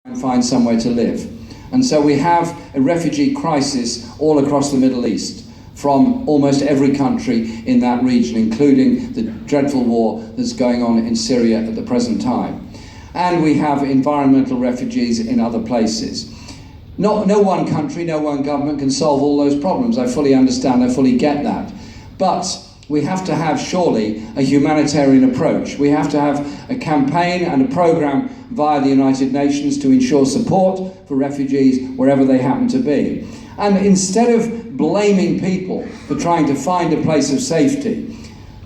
and find somewhere to live. And so we have a refugee crisis all across the Middle East, from almost every country in that region, including the dreadful war that's going on in Syria at the present time. And we have environmental refugees in other places. No one country, no one government can solve all those problems. I fully understand, I fully get that. But we have to have, surely, a humanitarian approach. We have to have a campaign and a programme via the United Nations to ensure support for refugees wherever they happen to be. And instead of blaming people for trying to find a place of safety,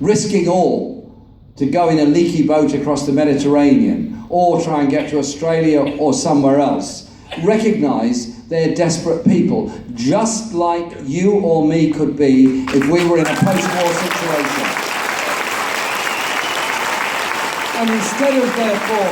risking all to go in a leaky boat across the Mediterranean or try and get to Australia or somewhere else, recognise they're desperate people, just like you or me could be if we were in a post-war situation. And instead of therefore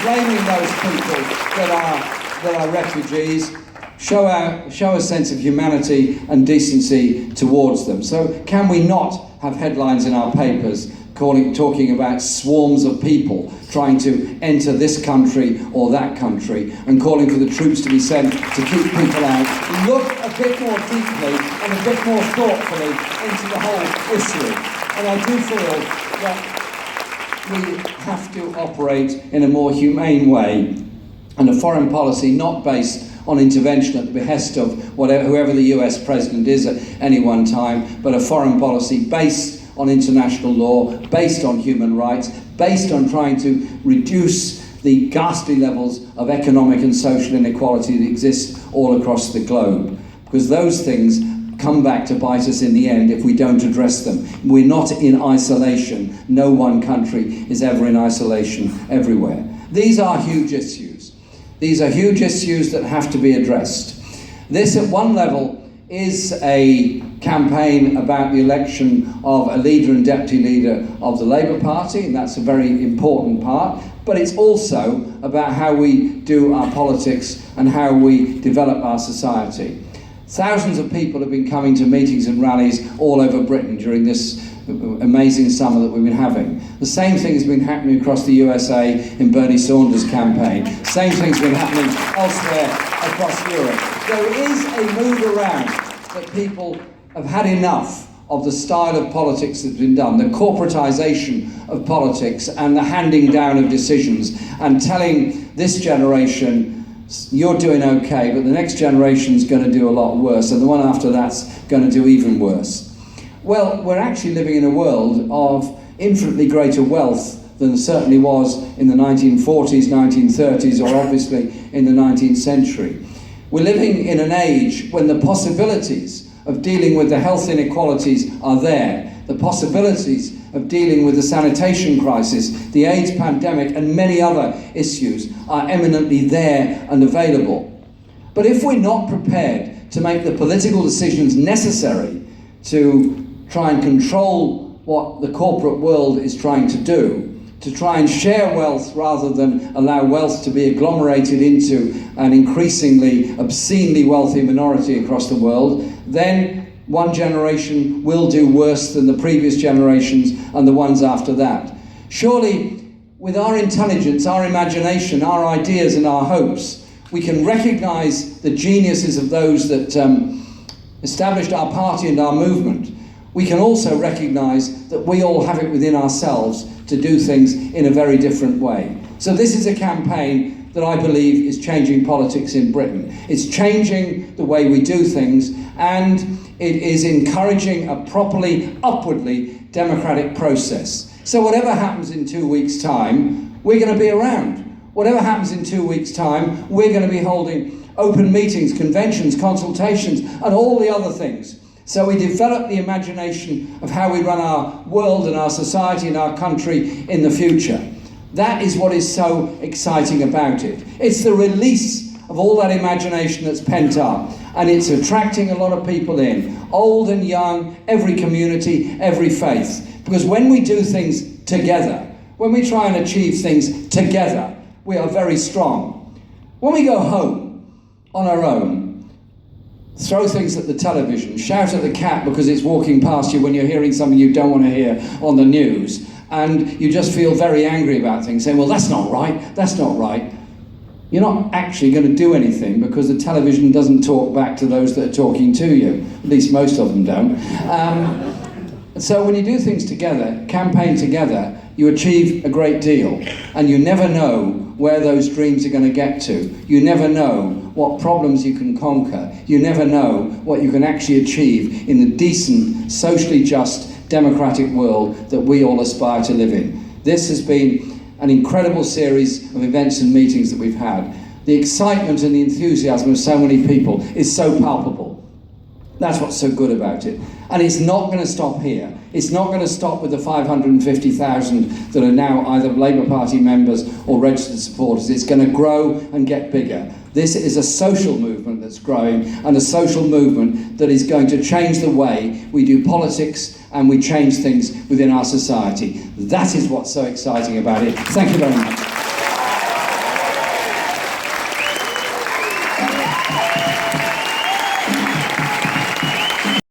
blaming those people that are refugees, show a sense of humanity and decency towards them. So can we not have headlines in our papers talking about swarms of people trying to enter this country or that country and calling for the troops to be sent to keep people out? Look a bit more deeply and a bit more thoughtfully into the whole issue. And I do feel that we have to operate in a more humane way, and a foreign policy not based on intervention at the behest of whoever the US president is at any one time, but a foreign policy based on international law, based on human rights, based on trying to reduce the ghastly levels of economic and social inequality that exist all across the globe. Because those things come back to bite us in the end if we don't address them. We're not in isolation. No one country is ever in isolation everywhere. These are huge issues. These are huge issues that have to be addressed. This, at one level, is a campaign about the election of a leader and deputy leader of the Labour Party, and that's a very important part, but it's also about how we do our politics and how we develop our society. Thousands of people have been coming to meetings and rallies all over Britain during this amazing summer that we've been having. The same thing has been happening across the USA in Bernie Sanders' campaign. Same thing's been happening elsewhere across Europe. There is a move around that people have had enough of the style of politics that's been done, the corporatisation of politics and the handing down of decisions, and telling this generation, you're doing okay, but the next generation's going to do a lot worse, and the one after that's going to do even worse. Well, we're actually living in a world of infinitely greater wealth than certainly was in the 1940s, 1930s, or obviously in the 19th century. We're living in an age when the possibilities of dealing with the health inequalities are there. The possibilities of dealing with the sanitation crisis, the AIDS pandemic, and many other issues are eminently there and available. But if we're not prepared to make the political decisions necessary to try and control what the corporate world is trying to do, to try and share wealth rather than allow wealth to be agglomerated into an increasingly obscenely wealthy minority across the world, then one generation will do worse than the previous generations and the ones after that. Surely, with our intelligence, our imagination, our ideas and our hopes, we can recognise the geniuses of those that established our party and our movement. We can also recognise that we all have it within ourselves to do things in a very different way. So this is a campaign that I believe is changing politics in Britain. It's changing the way we do things, and it is encouraging a properly, upwardly democratic process. So whatever happens in 2 weeks' time, we're going to be around. Whatever happens in 2 weeks' time, we're going to be holding open meetings, conventions, consultations, and all the other things. So we develop the imagination of how we run our world and our society and our country in the future. That is what is so exciting about it. It's the release of all that imagination that's pent up, and it's attracting a lot of people in, old and young, every community, every faith. Because when we do things together, when we try and achieve things together, we are very strong. When we go home on our own, throw things at the television, shout at the cat because it's walking past you when you're hearing something you don't want to hear on the news, and you just feel very angry about things, saying, well, that's not right, that's not right. You're not actually going to do anything because the television doesn't talk back to those that are talking to you. At least most of them don't. So when you do things together, campaign together, you achieve a great deal. And you never know where those dreams are going to get to. You never know what problems you can conquer. You never know what you can actually achieve in the decent, socially just, democratic world that we all aspire to live in. This has been an incredible series of events and meetings that we've had. The excitement and the enthusiasm of so many people is so palpable. That's what's so good about it. And it's not going to stop here. It's not going to stop with the 550,000 that are now either Labour Party members or registered supporters. It's going to grow and get bigger. This is a social movement that's growing, and a social movement that is going to change the way we do politics and we change things within our society. That is what's so exciting about it. Thank you very much.